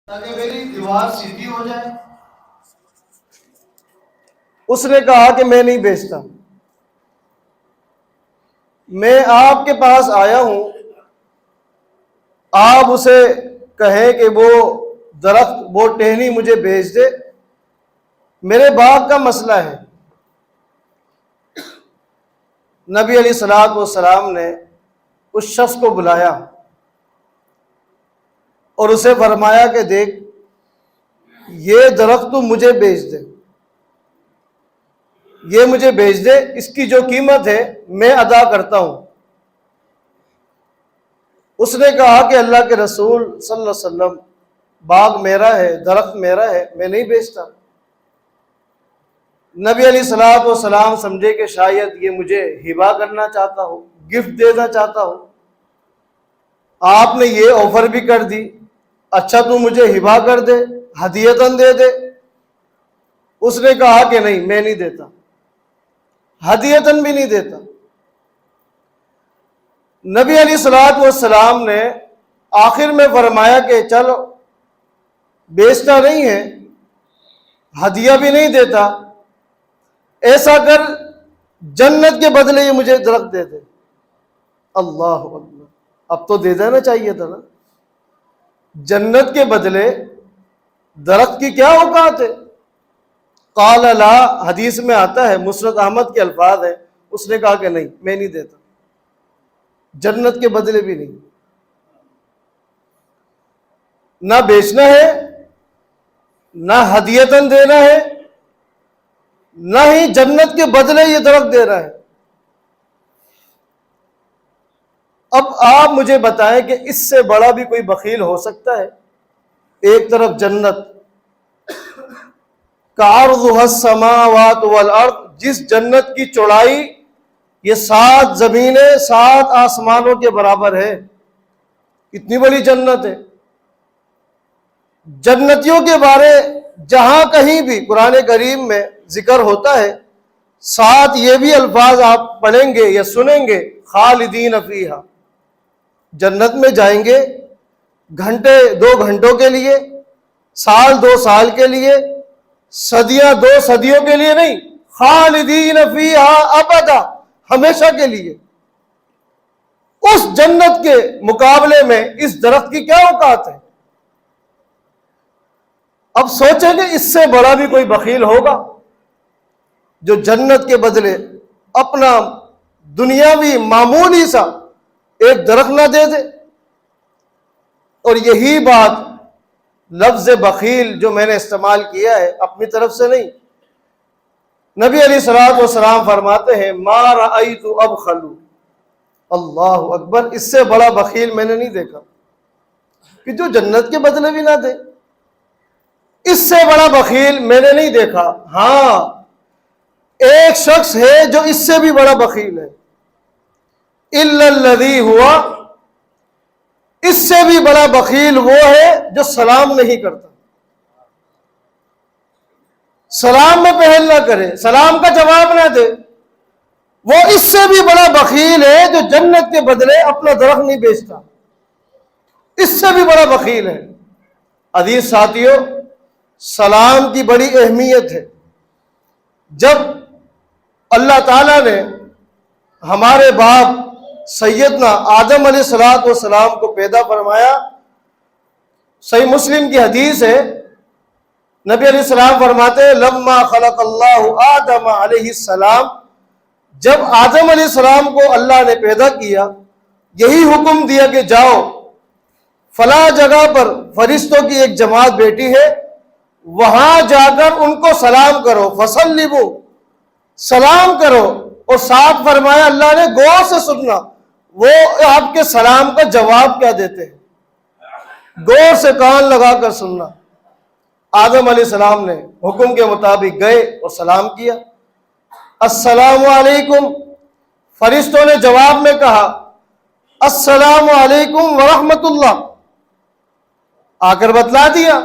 تاکہ میری دیوار سیدھی ہو جائے؟ اس نے کہا کہ میں نہیں بیچتا، میں آپ کے پاس آیا ہوں، آپ اسے کہیں کہ وہ درخت، وہ ٹہنی مجھے بیچ دے، میرے باغ کا مسئلہ ہے۔ نبی علیہ الصلوۃ والسلام نے اس شخص کو بلایا اور اسے فرمایا کہ دیکھ، یہ درخت تو مجھے بیچ دے، یہ مجھے بیچ دے، اس کی جو قیمت ہے میں ادا کرتا ہوں۔ اس نے کہا کہ اللہ کے رسول صلی اللہ علیہ وسلم، باغ میرا ہے، درخت میرا ہے، میں نہیں بیچتا۔ نبی علیہ الصلوۃ والسلام سمجھے کہ شاید یہ مجھے ہبہ کرنا چاہتا ہو، گفٹ دینا چاہتا ہو۔ آپ نے یہ آفر بھی کر دی، اچھا تو مجھے ہبہ کر دے، ہدیتاً دے دے۔ اس نے کہا کہ نہیں، میں نہیں دیتا، ہدیتاً بھی نہیں دیتا۔ نبی علیہ الصلوۃ والسلام نے آخر میں فرمایا کہ چلو، بیچتا نہیں ہے، ہدیہ بھی نہیں دیتا، ایسا کر جنت کے بدلے یہ مجھے درخت دے دے۔ اللہ اکبر، اب تو دے دینا چاہیے تھا نا، جنت کے بدلے درخت کی کیا اوقات ہے؟ قال لا، حدیث میں آتا ہے، مسند احمد کے الفاظ ہیں، اس نے کہا کہ نہیں، میں نہیں دیتا، جنت کے بدلے بھی نہیں۔ نہ بیچنا ہے، نہ ہدیتاً دینا ہے، نہ ہی جنت کے بدلے یہ درخت دے رہا ہے۔ اب آپ مجھے بتائیں کہ اس سے بڑا بھی کوئی بخیل ہو سکتا ہے؟ ایک طرف جنت کعرضها السماوات والارض، جس جنت کی چوڑائی یہ 7 زمینیں 7 آسمانوں کے برابر ہے، کتنی بڑی جنت ہے۔ جنتیوں کے بارے جہاں کہیں بھی قرآن کریم میں ذکر ہوتا ہے، ساتھ یہ بھی الفاظ آپ پڑھیں گے یا سنیں گے، خالدین فیہا، جنت میں جائیں گے گھنٹے 2 گھنٹوں کے لیے، سال 2 سال کے لیے، صدیاں 2 صدیوں کے لیے نہیں، خالدین فیہا ابدا، ہمیشہ کے لیے۔ اس جنت کے مقابلے میں اس درخت کی کیا اوقات ہے؟ اب سوچیں کہ اس سے بڑا بھی کوئی بخیل ہوگا جو جنت کے بدلے اپنا دنیاوی معمولی سا ایک درخت نہ دے دے۔ اور یہی بات لفظ بخیل جو میں نے استعمال کیا ہے اپنی طرف سے نہیں، نبی علیہ الصلوۃ والسلام فرماتے ہیں ما رأیت ابخل، اللہ اکبر، اس سے بڑا بخیل میں نے نہیں دیکھا کہ جو جنت کے بدلے بھی نہ دے، اس سے بڑا بخیل میں نے نہیں دیکھا۔ ہاں، ایک شخص ہے جو اس سے بھی بڑا بخیل ہے، الا الذی ہوا، اس سے بھی بڑا بخیل وہ ہے جو سلام نہیں کرتا، سلام میں پہل نہ کرے، سلام کا جواب نہ دے، وہ اس سے بھی بڑا بخیل ہے جو جنت کے بدلے اپنا درخت نہیں بیچتا، اس سے بھی بڑا بخیل ہے۔ عزیز ساتھیو، سلام کی بڑی اہمیت ہے۔ جب اللہ تعالیٰ نے ہمارے باپ سیدنا آدم علیہ السلام کو پیدا فرمایا، صحیح مسلم کی حدیث ہے، نبی علیہ السلام فرماتے ہیں لما خلق اللہ آدم علیہ السلام، جب آدم علیہ السلام کو اللہ نے پیدا کیا، یہی حکم دیا کہ جاؤ فلاں جگہ پر فرشتوں کی ایک جماعت بیٹھی ہے، وہاں جا کر ان کو سلام کرو، فسلموا، سلام کرو، اور ساتھ فرمایا اللہ نے غور سے سننا وہ آپ کے سلام کا جواب کیا دیتے ہیں، غور سے کان لگا کر سننا۔ آدم علیہ السلام نے حکم کے مطابق گئے اور سلام کیا، السلام علیکم، فرشتوں نے جواب میں کہا السلام علیکم ورحمت اللہ، آ کر بتلا دیا،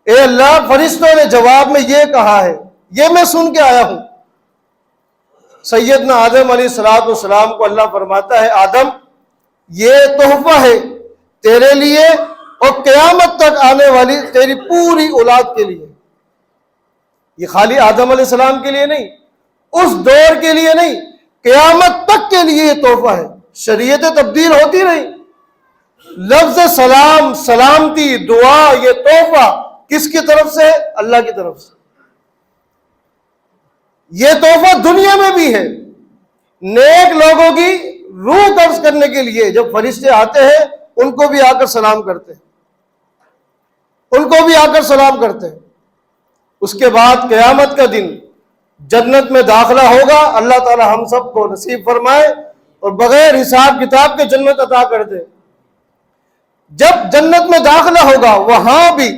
اے اللہ، فرشتوں نے جواب میں یہ کہا ہے، یہ میں سن کے آیا ہوں۔ سیدنا آدم علیہ السلام کو اللہ فرماتا ہے آدم، یہ تحفہ ہے تیرے لیے اور قیامت تک آنے والی تیری پوری اولاد کے لیے. یہ خالی آدم علیہ السلام کے لیے نہیں، اس دور کے لیے نہیں، قیامت تک کے لیے یہ تحفہ ہے. شریعتیں تبدیل ہوتی رہی، لفظ سلام، سلامتی، دعا، یہ تحفہ کس کی طرف سے؟ اللہ کی طرف سے. یہ تحفہ دنیا میں بھی ہے. نیک لوگوں کی روح قبض کرنے کے لیے جب فرشتے آتے ہیں ان کو بھی آ کر سلام کرتے ہیں، ان کو بھی آ کر سلام کرتے ہیں. اس کے بعد قیامت کا دن جنت میں داخلہ ہوگا. اللہ تعالی ہم سب کو نصیب فرمائے اور بغیر حساب کتاب کے جنت عطا کر دے. جب جنت میں داخلہ ہوگا وہاں بھی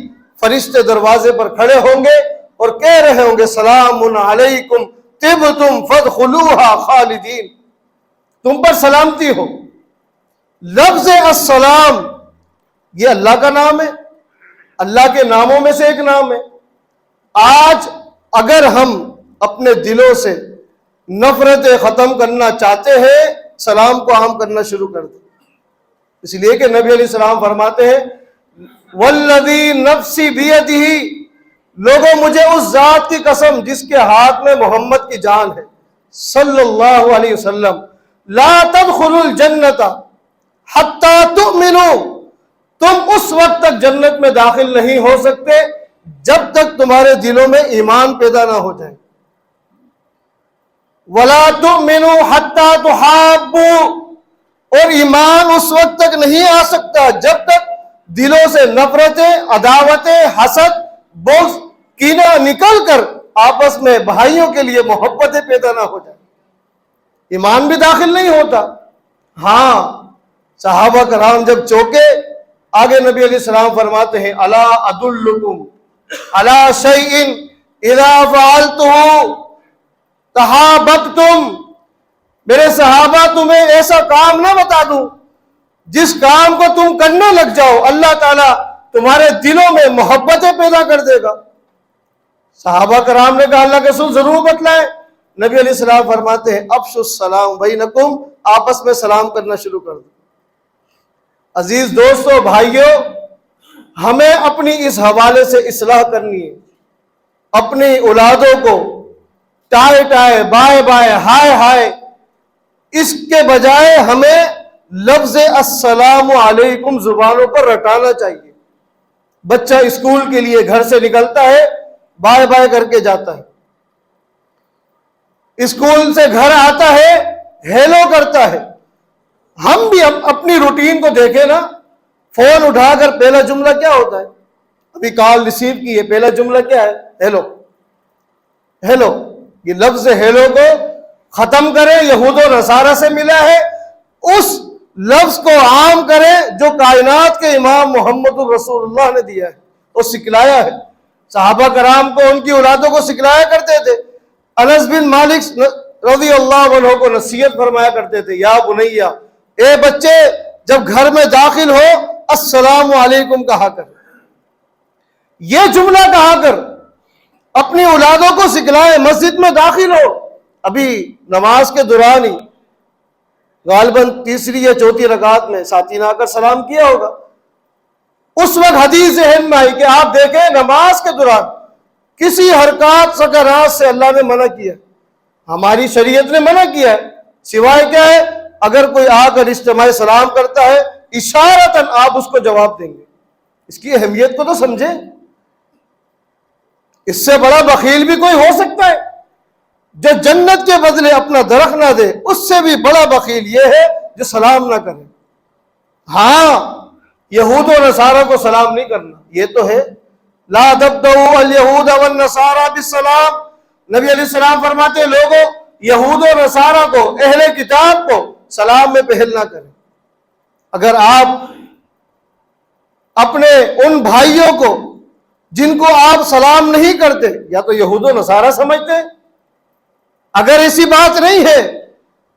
فرشتے دروازے پر کھڑے ہوں گے اور کہہ رہے ہوں گے سلام علیکم طبتم فادخلوها خالدین، تم پر سلامتی ہو. لفظ السلام یہ اللہ کا نام ہے، اللہ کے ناموں میں سے ایک نام ہے. آج اگر ہم اپنے دلوں سے نفرتیں ختم کرنا چاہتے ہیں سلام کو عام کرنا شروع کر دیں. اس لیے کہ نبی علیہ السلام فرماتے ہیں والذی نفسی بیدہ، لوگوں مجھے اس ذات کی قسم جس کے ہاتھ میں محمد کی جان ہے صلی اللہ علیہ وسلم، لا تدخلوا الجنت حتی تؤمنوا، تم اس وقت تک جنت میں داخل نہیں ہو سکتے جب تک تمہارے دلوں میں ایمان پیدا نہ ہو جائے. ولا تؤمنوا حتی تحابوا، اور ایمان اس وقت تک نہیں آ سکتا جب تک دلوں سے نفرتیں، عداوتیں، حسد، بغض، کینہ نکل کر آپس میں بھائیوں کے لیے محبتیں پیدا نہ ہو جائیں. ایمان بھی داخل نہیں ہوتا. ہاں صحابہ کرام جب چوکے، آگے نبی علیہ السلام فرماتے ہیں الا ادلکم علی شیء اذا فعلتہ تحاببتم، میرے صحابہ تمہیں ایسا کام نہ بتا دوں جس کام کو تم کرنے لگ جاؤ اللہ تعالیٰ تمہارے دلوں میں محبتیں پیدا کر دے گا. صحابہ کرام نے کہا اللہ کے رسول ضرور بتلائیں. نبی علیہ السلام فرماتے ہیں افشوا السلام بینکم، آپس میں سلام کرنا شروع کر دو. عزیز دوستو، بھائیوں، ہمیں اپنی اس حوالے سے اصلاح کرنی ہے. اپنی اولادوں کو ٹائے ٹائے، بائے بائے، ہائے ہائے، اس کے بجائے ہمیں لفظ السلام علیکم زبانوں پر رٹانا چاہیے. بچہ اسکول کے لیے گھر سے نکلتا ہے بائے بائے کر کے جاتا ہے، اسکول سے گھر آتا ہے ہیلو کرتا ہے. ہم بھی اپنی روٹین کو دیکھیں نا، فون اٹھا کر پہلا جملہ کیا ہوتا ہے؟ ابھی کال ریسیو کی ہے، پہلا جملہ کیا ہے؟ ہیلو. ہیلو، یہ لفظ ہیلو کو ختم کریں، یہود و نصارہ سے ملا ہے. اس لفظ کو عام کریں جو کائنات کے امام محمد الرسول اللہ نے دیا ہے اور سکھلایا ہے. صحابہ کرام کو ان کی اولادوں کو سکھلایا کرتے تھے. انس بن مالک رضی اللہ عنہ کو نصیحت فرمایا کرتے تھے یا بنیا، اے بچے جب گھر میں داخل ہو السلام علیکم کہا کر. یہ جملہ کہا کر اپنی اولادوں کو سکھلائے. مسجد میں داخل ہو، ابھی نماز کے دوران ہی غالباً تیسری یا چوتھی رکعت میں ساتھی نے آ کر سلام کیا ہوگا. اس وقت حدیث ذہن میں آئی کہ آپ دیکھیں نماز کے دوران کسی حرکات سکنات سے اللہ نے منع کیا، ہماری شریعت نے منع کیا ہے، سوائے کیا ہے؟ اگر کوئی آ کر اجتماعی سلام کرتا ہے اشارتاً آپ اس کو جواب دیں گے. اس کی اہمیت کو تو سمجھیں. اس سے بڑا بخیل بھی کوئی ہو سکتا ہے جو جنت کے بدلے اپنا درخت نہ دے. اس سے بھی بڑا بخیل یہ ہے جو سلام نہ کرے. ہاں یہود و نصارہ کو سلام نہیں کرنا، یہ تو ہے لا تبدؤوا الیہود والنصارى بالسلام. نبی علیہ السلام فرماتے ہیں لوگوں یہود و نصارہ کو، اہل کتاب کو سلام میں پہل نہ کریں. اگر آپ اپنے ان بھائیوں کو جن کو آپ سلام نہیں کرتے یا تو یہود و نصارہ سمجھتے ہیں، اگر ایسی بات نہیں ہے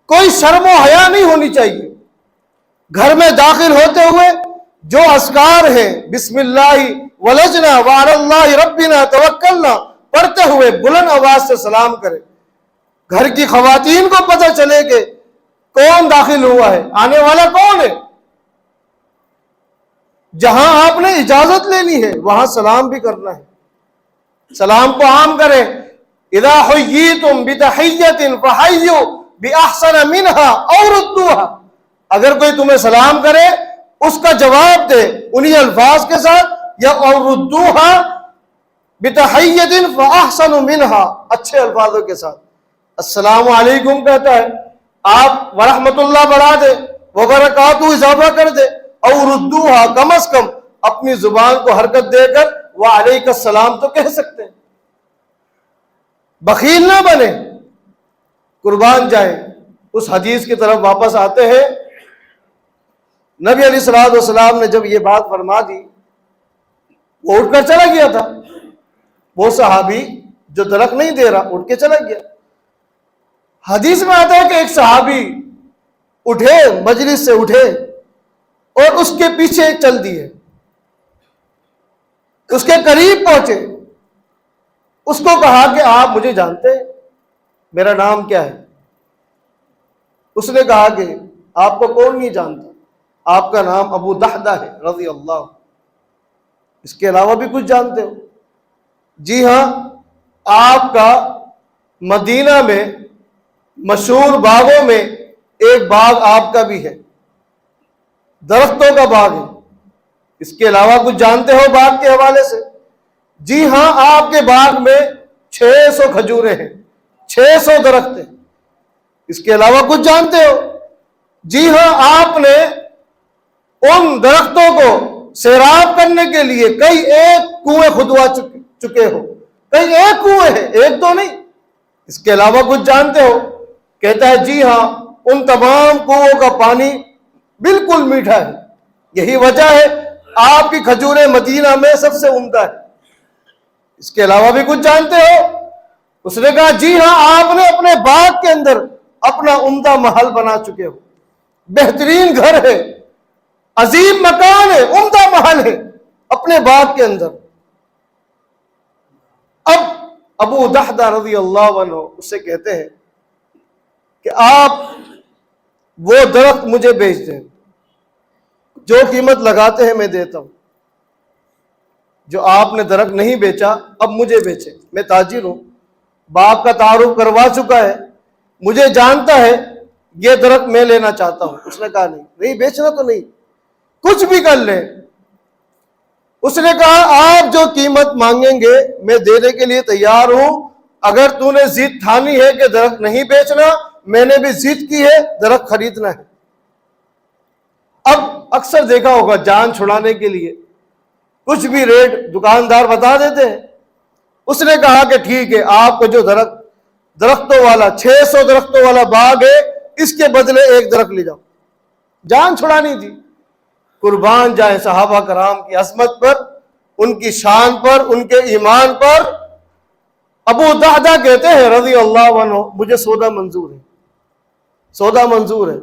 کوئی شرم و حیا نہیں ہونی چاہیے. گھر میں داخل ہوتے ہوئے جو اذکار ہیں بسم اللہ ولجنا وعلی اللہ ربنا توکلنا پڑھتے ہوئے بلند آواز سے سلام کرے. گھر کی خواتین کو پتہ چلے کہ کون داخل ہوا ہے، آنے والا کون ہے. جہاں آپ نے اجازت لینی ہے وہاں سلام بھی کرنا ہے، سلام کو عام کریں۔ اذا حییتم بتحیۃ فحیوا باحسن منها او ردوها، اگر کوئی تمہیں سلام کرے اس کا جواب دے انہی الفاظ کے ساتھ، یا اور ردوها بتحیۃ فاحسن منها، اچھے الفاظوں کے ساتھ۔ السلام علیکم کہتا ہے، آپ ورحمت اللہ بڑھا دے، وبرکاتہ اضافہ کر دے، اور ردوها کم از کم اپنی زبان کو حرکت دے کر وعلیک السلام تو کہہ سکتے ہیں۔ بخیل نہ بنے، قربان جائیں۔ اس حدیث کی طرف واپس آتے ہیں، نبی علیہ الصلوۃ والسلام نے جب یہ بات فرما دی، وہ اٹھ کر چلا گیا تھا۔ وہ صحابی جو درخت نہیں دے رہا اٹھ کے چلا گیا۔ حدیث میں آتا ہے کہ ایک صحابی اٹھے، مجلس سے اٹھے اور اس کے پیچھے چل دیے، اس کے قریب پہنچے، اس کو کہا کہ آپ مجھے جانتے ہیں، میرا نام کیا ہے؟ اس نے کہا کہ آپ کو کون نہیں جانتا، آپ کا نام ابو دحدہ ہے رضی اللہ، اس کے علاوہ بھی کچھ جانتے ہو؟ جی ہاں، آپ کا مدینہ میں مشہور باغوں میں ایک باغ آپ کا بھی ہے، درختوں کا باغ ہے، اس کے علاوہ کچھ جانتے ہو باغ کے حوالے سے؟ جی ہاں، آپ کے باغ میں 600 کھجوریں ہیں، 600 درخت ہیں، اس کے علاوہ کچھ جانتے ہو؟ جی ہاں، آپ نے ان درختوں کو سیراب کرنے کے لیے کئی ایک کنویں کھدوا چکے ہو، کئی ایک کنویں ہیں، ایک دو نہیں، اس کے علاوہ کچھ جانتے ہو؟ کہتا ہے جی ہاں، ان تمام کنووں کا پانی بالکل میٹھا ہے، یہی وجہ ہے آپ کی کھجوریں مدینہ میں سب سے عمدہ ہے، اس کے علاوہ بھی کچھ جانتے ہو؟ اس نے کہا جی ہاں، آپ نے اپنے باغ کے اندر اپنا عمدہ محل بنا چکے ہو، بہترین گھر ہے، عظیم مکان ہے، عمدہ محل ہے اپنے باغ کے اندر۔ اب ابو دحدہ رضی اللہ عنہ اس سے کہتے ہیں کہ آپ وہ درخت مجھے بیچ دیں، جو قیمت لگاتے ہیں میں دیتا ہوں، جو آپ نے درخت نہیں بیچا اب مجھے بیچے، میں تاجر ہوں، باپ کا تعارف کروا چکا ہے، مجھے جانتا ہے، یہ درخت میں لینا چاہتا ہوں۔ اس نے کہا نہیں بیچنا تو نہیں، کچھ بھی کر لیں۔ اس نے کہا آپ جو قیمت مانگیں گے میں دینے کے لیے تیار ہوں، اگر تو نے ضد ٹھانی ہے کہ درخت نہیں بیچنا، میں نے بھی ضد کی ہے درخت خریدنا ہے۔ اب اکثر دیکھا ہوگا جان چھڑانے کے لیے کچھ بھی ریٹ دکاندار بتا دیتے ہیں۔ اس نے کہا کہ ٹھیک ہے، آپ کو جو درختوں والا 600 درختوں والا باغ ہے اس کے بدلے ایک درخت لے جاؤ، جان چھڑانی تھی۔ قربان جائیں صحابہ کرام کی عظمت پر، ان کی شان پر، ان کے ایمان پر۔ ابو دحدہ کہتے ہیں رضی اللہ عنہ مجھے سودا منظور ہے، سودا منظور ہے،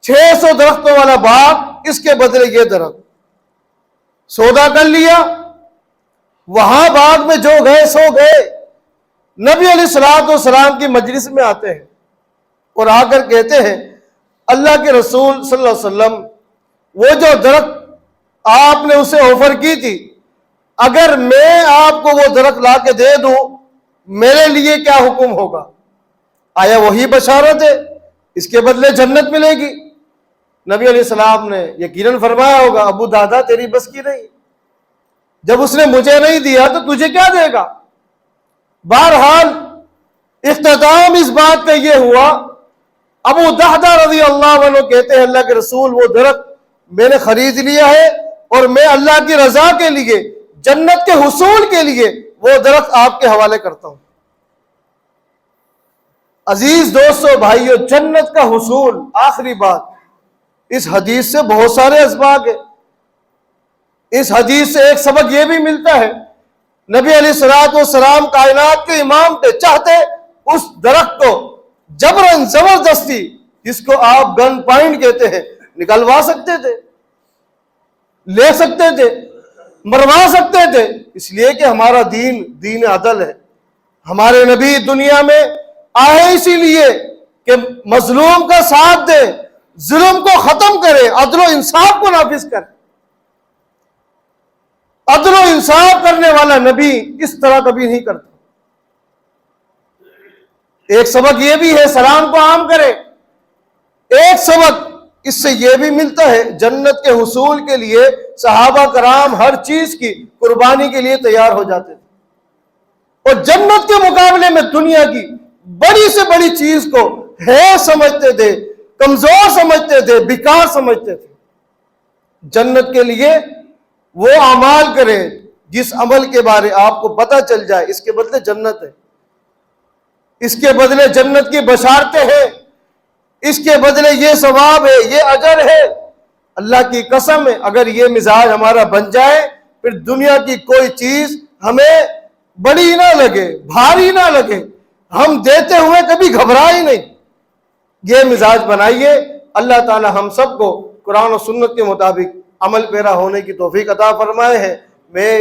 600 درختوں والا باغ اس کے بدلے یہ درخت، سودا کر لیا۔ وہاں باغ میں جو گئے سو گئے۔ نبی علیہ الصلوۃ والسلام کی مجلس میں آتے ہیں اور آ کر کہتے ہیں اللہ کے رسول صلی اللہ علیہ وسلم، وہ جو درخت آپ نے اسے آفر کی تھی، اگر میں آپ کو وہ درخت لا کے دے دوں میرے لیے کیا حکم ہوگا؟ آیا وہی بشارت ہے، اس کے بدلے جنت ملے گی؟ نبی علیہ السلام نے یقیناً فرمایا ہوگا ابو دادا تیری بس کی نہیں، جب اس نے مجھے نہیں دیا تو تجھے کیا دے گا؟ بہرحال اختتام اس بات کا یہ ہوا، ابو دحدہ رضی اللہ عنہ کہتے ہیں اللہ کے رسول وہ درخت میں نے خرید لیا ہے اور میں اللہ کی رضا کے لیے، جنت کے حصول کے لیے وہ درخت آپ کے حوالے کرتا ہوں۔ عزیز دوستو بھائیو، جنت کا حصول، آخری بات، اس حدیث سے بہت سارے اسباق ہیں۔ اس حدیث سے ایک سبق یہ بھی ملتا ہے، نبی علیہ الصلوۃ والسلام کائنات کے امام تھے، چاہتے اس درخت کو جبراً زبردستی، جس کو آپ گن پوائنٹ کہتے ہیں، نکلوا سکتے تھے، لے سکتے تھے، مروا سکتے تھے، اس لیے کہ ہمارا دین دین عدل ہے۔ ہمارے نبی دنیا میں آئے اسی لیے کہ مظلوم کا ساتھ دے، ظلم کو ختم کرے، عدل و انصاف کو نافذ کرے۔ عدل و انصاف کرنے والا نبی اس طرح کبھی نہیں کرتا۔ ایک سبق یہ بھی ہے سلام کو عام کرے، ایک سبق اس سے یہ بھی ملتا ہے جنت کے حصول کے لیے صحابہ کرام ہر چیز کی قربانی کے لیے تیار ہو جاتے تھے، اور جنت کے مقابلے میں دنیا کی بڑی سے بڑی چیز کو ہے سمجھتے تھے، کمزور سمجھتے تھے، بیکار سمجھتے تھے۔ جنت کے لیے وہ اعمال کریں جس عمل کے بارے آپ کو پتہ چل جائے اس کے بدلے جنت ہے، اس کے بدلے جنت کی بشارتیں ہیں، اس کے بدلے یہ ثواب ہے، یہ اجر ہے۔ اللہ کی قسم ہے اگر یہ مزاج ہمارا بن جائے پھر دنیا کی کوئی چیز ہمیں بڑی نہ لگے، بھاری نہ لگے، ہم دیتے ہوئے کبھی گھبرا ہی نہیں۔ یہ مزاج بنائیے۔ اللہ تعالی ہم سب کو قرآن و سنت کے مطابق عمل پیرا ہونے کی توفیق عطا فرمائے ہے۔ میں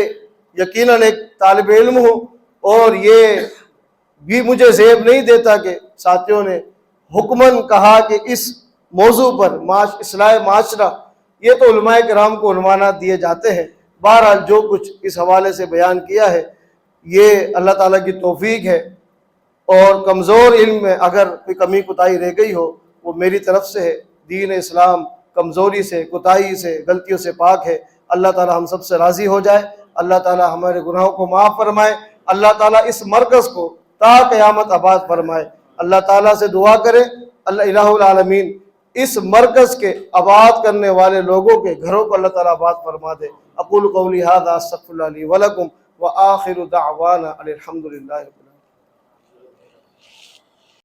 یقیناً ایک طالب علم ہوں اور یہ بھی مجھے زیب نہیں دیتا کہ ساتھیوں نے حکماً کہا کہ اس موضوع پر اصلاح معاشرہ، یہ تو علماء کرام کو عنوانات دیے جاتے ہیں۔ بہرحال جو کچھ اس حوالے سے بیان کیا ہے یہ اللہ تعالیٰ کی توفیق ہے، اور کمزور علم میں اگر کوئی کمی کوتاہی رہ گئی ہو وہ میری طرف سے ہے۔ دین اسلام کمزوری سے، کوتاہی سے، غلطیوں سے پاک ہے۔ اللہ تعالیٰ ہم سب سے راضی ہو جائے، اللہ تعالیٰ ہمارے گناہوں کو معاف فرمائے، اللہ تعالیٰ اس مرکز کو تا قیامت آباد فرمائے۔ اللہ تعالیٰ سے دعا کرے اللہ الہ العالمین اس مرکز کے آباد کرنے والے لوگوں کے گھروں کو اللہ تعالیٰ آباد فرما دے۔ اقول قولی ھذا استغفر اللہ لی ولکم وآخر دعوانا الحمد للہ۔